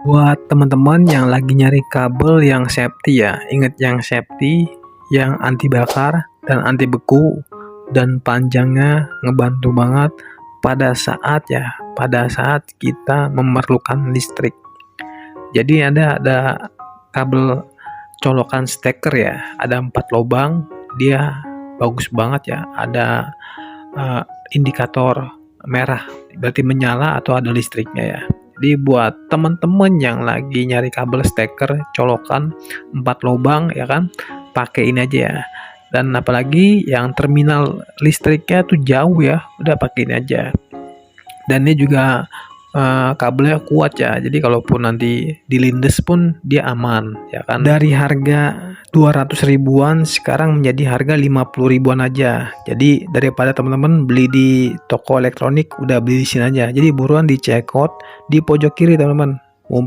Buat teman-teman yang lagi nyari kabel yang safety ya, ingat yang safety, yang anti bakar dan anti beku, dan panjangnya ngebantu banget pada saat kita memerlukan listrik. Jadi ada kabel colokan steker ya, ada 4 lubang, dia bagus banget ya, ada indikator merah, berarti menyala atau ada listriknya ya. Jadi buat teman-teman yang lagi nyari kabel steker colokan 4 lubang ya kan, pakai ini aja ya. Dan apalagi yang terminal listriknya tuh jauh ya, udah pakai ini aja. Dan ini juga kabelnya kuat ya, jadi kalaupun nanti dilindes pun dia aman ya kan. Dari harga 200 ribuan sekarang menjadi harga 50 ribuan aja. Jadi daripada teman-teman beli di toko elektronik, udah beli di sini aja. Jadi buruan di check out di pojok kiri teman-teman.